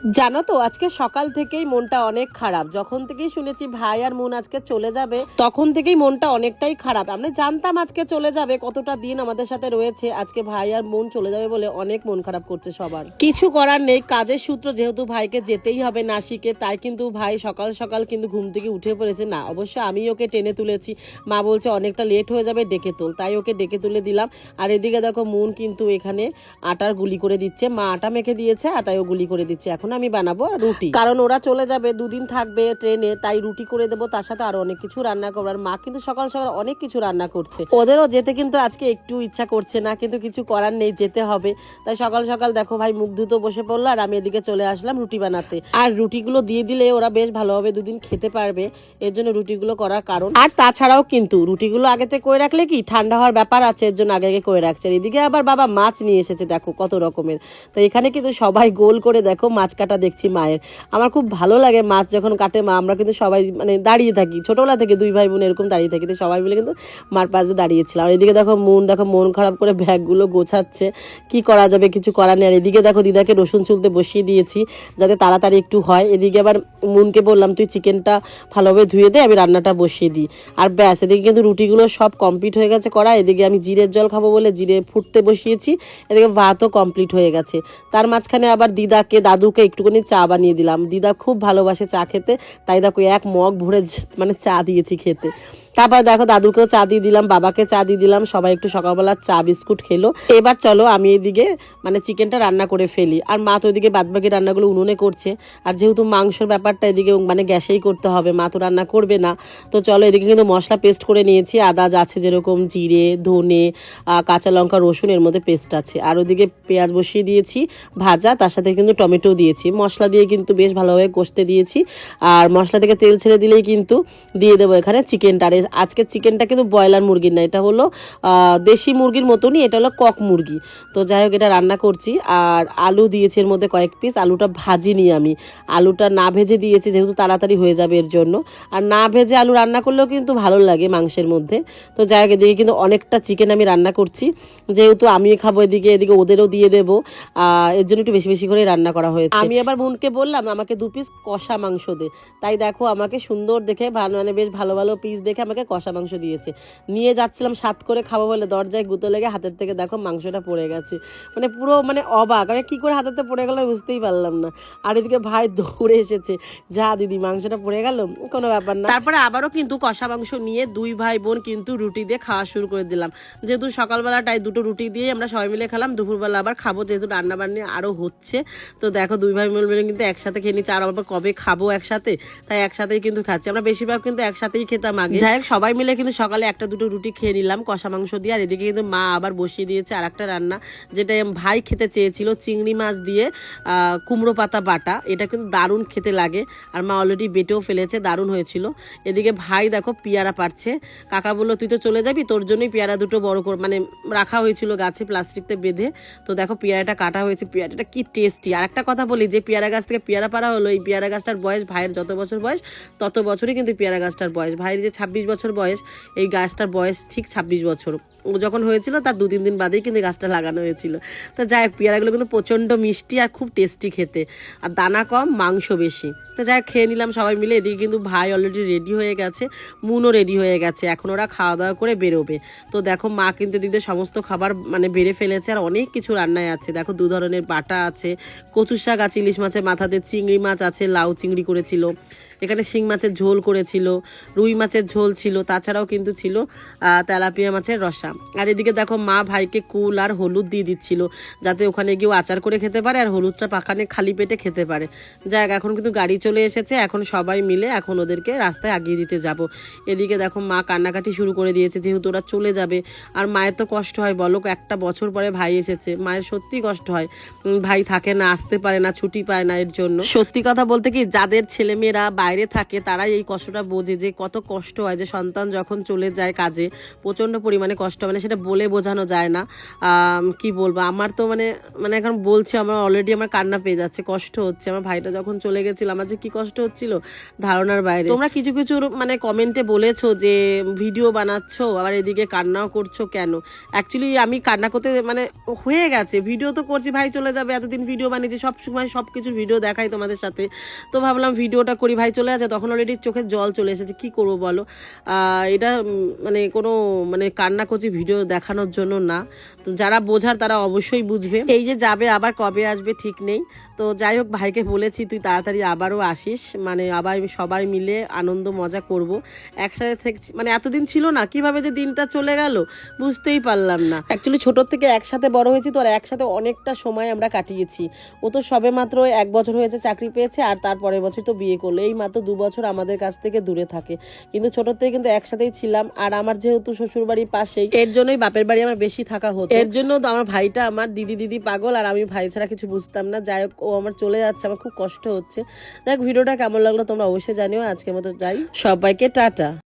জানো তো আজকে সকাল থেকেই মনটা অনেক খারাপ। যখন থেকেই শুনেছি ভাই আর মন আজকে চলে যাবে তখন থেকেই মনটা অনেকটাই খারাপ। আমরা জানতাম আজকে চলে যাবে, কতটা দিন আমাদের সাথে রয়েছে, আজকে ভাই আর মন চলে যাবে বলে অনেক মন খারাপ করছে সবার। কিছু করার নেই, কাজের সূত্র যেহেতু ভাইকে যেতেই হবে নাসিকে, তাই কিন্তু ভাই সকাল সকাল কিন্তু ঘুম থেকে উঠে পড়েছে। না অবশ্য আমি ওকে টেনে তুলেছি, মা বলছে অনেকটা লেট হয়ে যাবে ডেকে তোল, তাই ওকে ডেকে তুলে দিলাম। আর এদিকে দেখো মন কিন্তু এখানে আটার গুলি করে দিচ্ছে, মা আটা মেখে দিয়েছে আর তাই ও গুলি করে দিচ্ছে। এখন আমি বানাবো রুটি, কারণ ওরা চলে যাবে, দুদিন থাকবে ট্রেনে, তাই রুটি করে দেবো, তার সাথে আরো অনেক কিছু রান্না করবো। আর মা কিন্তু সকাল সকাল অনেক কিছু রান্না করছে, ওদেরও যেতে কিন্তু আজকে একটু ইচ্ছা করছে না, কিন্তু কিছু করার নেই, যেতে হবে। তাই সকাল সকাল দেখো ভাই মুখ ধুতো বসে পড়লো আর আমি এদিকে চলে আসলাম রুটি বানাতে। আর রুটিগুলো দিয়ে দিলে ওরা বেশ ভালোভাবে দুদিন খেতে পারবে, এর জন্য রুটিগুলো করার কারণ। আর তাছাড়াও কিন্তু রুটিগুলো আগেতে করে রাখলে কি ঠান্ডা হওয়ার ব্যাপার আছে, এর জন্য আগে আগে করে রাখছে। আর এদিকে আবার বাবা মাছ নিয়ে এসেছে, দেখো কত রকমের। তো এখানে কিন্তু সবাই গোল করে দেখো মাছ কাটা দেখছি মায়ের। আমার খুব ভালো লাগে মাছ যখন কাটে মা, আমরা কিন্তু সবাই মানে দাঁড়িয়ে থাকি, ছোটবেলা থেকে দুই ভাই বোন এরকম দাঁড়িয়ে থাকি, তো সবাই মিলে কিন্তু মার পাশে দাঁড়িয়েছিলাম। আর এদিকে দেখো মন খারাপ করে ব্যাগগুলো গোছাচ্ছে, কি করা যাবে, কিছু করার নেই। আর এদিকে দেখো দিদাকে রসুন চুলতে বসিয়ে দিয়েছি যাতে তাড়াতাড়ি একটু হয়। এদিকে আবার মনকে বললাম তুই চিকেনটা ভালোভাবে ধুয়ে দে, আমি রান্নাটা বসিয়ে দিই। আর ব্যাস এদিকে কিন্তু রুটিগুলো সব কমপ্লিট হয়ে গেছে করা। এদিকে আমি জিরের জল খাবো বলে জিরে ফুটতে বসিয়েছি, এদিকে ভাতও কমপ্লিট হয়ে গেছে। তার মাঝখানে আবার দাদুকে একটুখানি চা বানিয়ে দিলাম, দিদা খুব ভালোবাসে চা খেতে, তাই দেখো এক মগ ভরে মানে চা দিয়েছি খেতে। তারপর দেখো দাদুকেও চা দিয়ে দিলাম, বাবাকে চা দিয়ে দিলাম, সবাই একটু সকালবেলা চা বিস্কুট খেলো। এবার চলো আমি এদিকে মানে চিকেনটা রান্না করে ফেলি। আর মা তো ওইদিকে বাদবাকি রান্নাগুলো উনুনে করছে, আর যেহেতু মাংসের ব্যাপারটা এদিকে মানে গ্যাসেই করতে হবে, মা তো রান্না করবে না। তো চলো এদিকে কিন্তু মশলা পেস্ট করে নিয়েছি, আদা আছে যেরকম, জিরে ধনে কাঁচা লঙ্কা রসুন এর মধ্যে পেস্ট আছে। আর ওদিকে পেঁয়াজ বসিয়ে দিয়েছি ভাজা, তার সাথে কিন্তু টমেটো দিয়েছি, মশলা দিয়ে কিন্তু বেশ ভালোভাবে কষতে দিয়েছি। আর মশলা থেকে তেল ছেড়ে দিলেই কিন্তু দিয়ে দেবো এখানে চিকেনটা। আর আজকে চিকেনটা কিন্তু ব্রয়লার মুরগির না, এটা হলো দেশি মুরগির মতনই, এটা হলো কক মুরগি। তো যাই হোক এটা রান্না করছি। আর আলু দিয়েছি এর মধ্যে কয়েক পিস, আলুটা ভাজিনি আমি, আলুটা না ভেজে দিয়েছি যেহেতু তাড়াতাড়ি হয়ে যাবে এর জন্য। আর না ভেজে আলু রান্না করলেও কিন্তু ভালো লাগে মাংসের মধ্যে। তো যাই হোক এদিকে কিন্তু অনেকটা চিকেন আমি রান্না করছি, যেহেতু আমি খাবো এদিকে এদিকে ওদেরও দিয়ে দেবো, এর জন্য একটু বেশি বেশি করে রান্না করা হয়েছে। আমি আবার বোনকে বললাম আমাকে 2 পিস কষা মাংস দে, তাই দেখো আমাকে সুন্দর দেখে মানে বেশ ভালো ভালো পিস দেখে আমাকে কষা মাংস দিয়েছে। নিয়ে যাচ্ছিলাম স্বাদ করে খাবো বলে, দরজায় গুঁতো লেগে হাতের থেকে দেখো মাংসটা পড়ে গেছে, মানে পুরো মানে অবাক, আমি কি করে হাতেতে পড়ে গেল বুঝতেই পারলাম না। আর এদিকে ভাই দৌড়ে এসেছে, যা দিদি মাংসটা পড়ে গেল, কোনো ব্যাপার না। তারপরে আবারও কিন্তু কষা মাংস নিয়ে দুই ভাই বোন কিন্তু রুটি দিয়ে খাওয়া শুরু করে দিলাম, যেহেতু সকালবেলাটাই দুটো রুটি দিয়ে আমরা সবাই মিলে খেলাম, দুপুরবেলা আবার খাবো যেহেতু রান্না বান্না আরও হচ্ছে। তো দেখো দুই ভাই মিলে কিন্তু একসাথে খেয়ে নিচ্ছি, আর আবার কবে খাবো একসাথে, তাই একসাথেই কিন্তু খাচ্ছি। আমরা বেশিরভাগ কিন্তু একসাথেই খেতাম আগে। যাই হোক সবাই মিলে কিন্তু সকালে একটা দুটো রুটি খেয়ে নিলাম কষা মাংস দিয়ে। আর এদিকে কিন্তু মা আবার বসিয়ে দিয়েছে আর একটা রান্না, যেটা ভাই খেতে চেয়েছিল, চিংড়ি মাছ দিয়ে কুমড়ো পাতা বাটা, এটা কিন্তু দারুণ খেতে লাগে। আর মা অলরেডি বেটেও ফেলেছে, দারুণ হয়েছিল। এদিকে ভাই দেখো পেয়ারা পারছে, কাকা বললো তুই তো চলে যাবি, তোর জন্যই পেয়ারা দুটো বড় করে মানে রাখা হয়েছিল গাছে প্লাস্টিকতে বেঁধে। তো দেখো পেয়ারাটা কাটা হয়েছে, পেয়ারাটা কি টেস্টি। আর একটা কথা বলি, যে পেয়ারা গাছ থেকে পেয়ারা পাড়া হলো, এই পেয়ারা গাছটার বয়স ভাইয়ের যত বছর বয়স তত বছরই কিন্তু পেয়ারা গাছটার বয়স। ভাইয়ের যে 26 বছর বয়স, এই গাছটার বয়স ঠিক 26 বছর। ও যখন হয়েছিল তার 2-3 দিন বাদেই কিন্তু গাছটা লাগানো হয়েছিল। তো যাই হোক পেয়ারাগুলো কিন্তু প্রচণ্ড মিষ্টি আর খুব টেস্টি খেতে, আর দানা কম মাংস বেশি। তো যাই খেয়ে নিলাম সবাই মিলে। এদিকে কিন্তু ভাই অলরেডি রেডি হয়ে গেছে, মুনও রেডি হয়ে গেছে, এখন ওরা খাওয়া দাওয়া করে বেরোবে। তো দেখো মা কিন্তু দিদি সমস্ত খাবার মানে বেড়ে ফেলেছে, আর অনেক কিছু রান্নায় আছে। দেখো 2 ধরনের বাটা আছে, কচুর শাক আছে, ইলিশ মাছের মাথাতে, চিংড়ি মাছ আছে, লাউ চিংড়ি করেছিল, এখানে শিং মাছের ঝোল করেছিল, রুই মাছের ঝোল ছিল, তাছাড়াও কিন্তু ছিল তেলাপিয়া মাছের রসা। আর এদিকে দেখো মা ভাইকে কুল আর হলুদ দিয়ে দিচ্ছিল, যাতে ওখানে গিয়েও আচার করে খেতে পারে আর হলুদটা পাখানে খালি পেটে খেতে পারে। যাক এখন কিন্তু গাড়ি চলে এসেছে, এখন সবাই মিলে এখন ওদেরকে রাস্তায় আগিয়ে দিতে যাব। এদিকে দেখো মা কান্নাকাটি শুরু করে দিয়েছে, যেহেতু ওরা চলে যাবে। আর মায়ের তো কষ্ট হয় বলো, একটা বছর পরে ভাই এসেছে, মায়ের সত্যি কষ্ট হয়, ভাই থাকে না, আসতে পারে না, ছুটি পায় না, এর জন্য সত্যি কথা বলতে কি যাদের ছেলেমেয়েরা বাইরে থাকে তারাই এই কষ্টটা বোঝে যে কত কষ্ট হয়, যে সন্তান যখন চলে যায় কাজে প্রচণ্ড পরিমাণে কষ্ট, মানে সেটা বলে বোঝানো যায় না। কি বলবো, আমার তো মানে মানে এখন বলছি আমার অলরেডি আমার কান্না পেয়ে যাচ্ছে, কষ্ট হচ্ছে। আমার ভাইটা যখন চলে গেছিল আমার যে কি কষ্ট হচ্ছিল ধারণার বাইরে। তোমরা কিছু কিছু মানে কমেন্টে বলেছো যে ভিডিও বানাচ্ছো আবার এদিকে কান্নাও করছো কেন। অ্যাকচুয়ালি আমি কান্না করতে মানে হয়ে গেছে, ভিডিও তো করছি, ভাই চলে যাবে, এতদিন ভিডিও বানিয়েছি, সব সময় সব কিছুর ভিডিও দেখাই তোমাদের সাথে, তো ভাবলাম ভিডিওটা করি, ভাই চলে আছে, তখন অলরেডি চোখের জল চলে এসেছে, কি করবো বলো। এটা মানে কোনো মানে কান্নাকচি ভিডিও দেখানোর জন্য না, তো যারা বোঝার তারা অবশ্যই বুঝবে। এই যে যাবে আবার কবে আসবে ঠিক নেই, তো যাই হোক ভাইকে বলেছি তুই তাড়াতাড়ি আবারও আসিস, মানে আবার সবাই মিলে আনন্দ মজা করব একসাথে থেকে। মানে এতদিন ছিল না, কিভাবে যে দিনটা চলে গেল বুঝতেই পারলাম না। অ্যাকচুয়ালি ছোটোর থেকে একসাথে বড় হয়েছি, তো আর একসাথে অনেকটা সময় আমরা কাটিয়েছি। ও তো সবে মাত্র 1 বছর হয়েছে চাকরি পেয়েছে, আর তারপরের বছর তো বিয়ে করলো, এই মাত্র 2 বছর আমাদের কাছ থেকে দূরে থাকে, কিন্তু ছোটোর থেকে কিন্তু একসাথেই ছিলাম। আর আমার যেহেতু শ্বশুর বাড়ির পাশেই, এর জন্যই বাপের বাড়ি আমার বেশি থাকা হতো, এর জন্য তো আমার ভাইটা আমার দিদি দিদি পাগল, আর আমি ভাই ছাড়া কিছু বুঝতাম না। যাই হোক ও আমার চলে যাচ্ছে, আমার খুব কষ্ট হচ্ছে। যাই হোক ভিডিওটা কেমন লাগলো তোমরা অবশ্যই জানিও। আজকের মতো যাই, সবাইকে টাটা।